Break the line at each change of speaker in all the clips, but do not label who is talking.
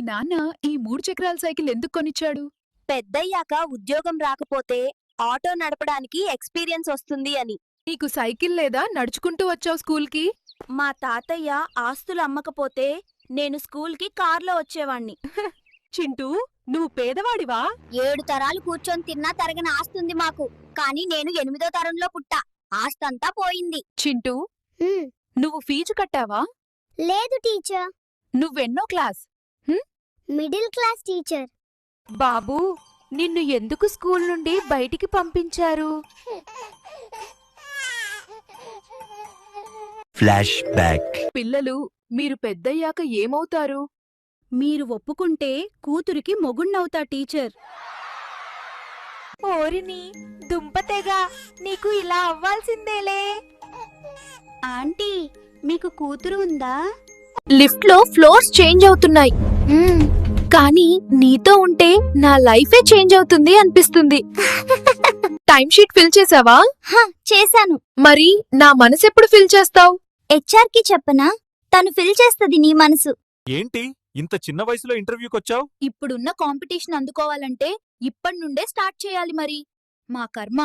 నాన్న ఈ 3 చక్రాల సైకిల్ ఎందుకు కొనిచ్చాడు?
పెద్దయ్యాక ఉద్యోగం రాకపోతే ఆటో నడపడానికి ఎక్స్పీరియన్స్ వస్తుంది అని.
నీకు సైకిల్ లేదా నడుచుకుంటూ వచ్చావు స్కూల్కి?
మా తాతయ్య ఆస్తులు అమ్మకపోతే నేను స్కూల్కి కార్లో వచ్చేవాణ్ణి.
చింటూ, నువ్వు పేదవాడివా?
7 తరాలు కూర్చొని తిన్నా తరగని ఆస్తుంది మాకు. కానీ నేను 8వ తరంలో పుట్టా. ఆస్తంతా పోయింది.
చింటూ, నువ్వు ఫీజు కట్టావా?
లేదు టీచర్.
నువ్వెన్నో క్లాస్?
Middle class teacher.
బాబూ, నిన్ను ఎందుకు స్కూల్ నుండి బయటికి పంపించారు?
Flashback.
పిల్లలు, మీరు పెద్దయ్యాక ఏమవుతారు?
మీరు ఒప్పుకుంటే కూతురికి మొగుణ్ణవుతా టీచర్. ఓరిని దుంపతెగా, నీకు ఇలా అవ్వాల్సిందేలే.
ఆంటీ, మీకు కూతురు ఉందా?
లిఫ్ట్ లో ఫ్లోర్స్ చేంజ్ అవుతున్నాయి, కానీ నీతో ఉంటే నా లైఫే చేంజ్ అవుతుంది అనిపిస్తుంది. టైం షీట్ ఫిల్ చేసావా?
చేశాను.
మరి నా మనసు ఎప్పుడు ఫిల్ చేస్తావు?
హెచ్ఆర్ కి చెప్పనా? తను ఫిల్ చేస్తది నీ మనసు.
ఏంటి ఇంత చిన్న వయసులో ఇంటర్వ్యూకొచ్చావు?
ఇప్పుడున్న కాంపిటీషన్ అందుకోవాలంటే ఇప్పటి నుండే స్టార్ట్ చేయాలి. మరి మా కర్మ.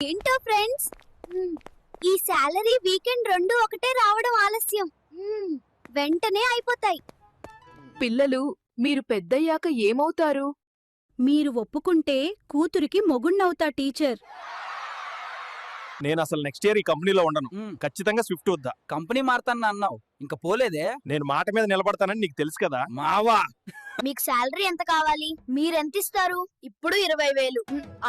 ఏంటో ఫ్రెండ్స్, ఈ శాలరీ వీకెండ్ 2 ఒకటే రావడం ఆలస్యం. వెంటనే అయిపోతాయి.
పిల్లలు, మీరు పెద్దయ్యాక ఏమవుతారు?
మీరు ఒప్పుకుంటే కూతురికి మొగుణ్ణవుతా టీచర్.
నేను అసలు నెక్స్ట్ ఇయర్ ఈ కంపెనీలో ఉండను. ఖచ్చితంగా స్విఫ్ట్ వద్దా.
కంపెనీ మారుతానని అన్నావు, ఇంకా పోలేదే?
నేను మాట మీద నిలబడతానని నీకు తెలుసు కదా మావా.
మీకు శాలరీ ఎంత కావాలి? మీరెంత ఇస్తారు? ఇప్పుడు 20,000.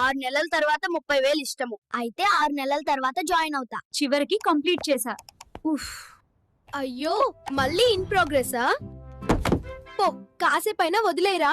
6 నెలల తర్వాత 30,000 ఇష్టము. అయితే 6 నెలల తర్వాత జాయిన్ అవుతా.
చివరికి కంప్లీట్ చేశా.
అయ్యో, మళ్ళీ ఇన్ ప్రోగ్రెసా? పో, కాసేపైనా వదిలేరా?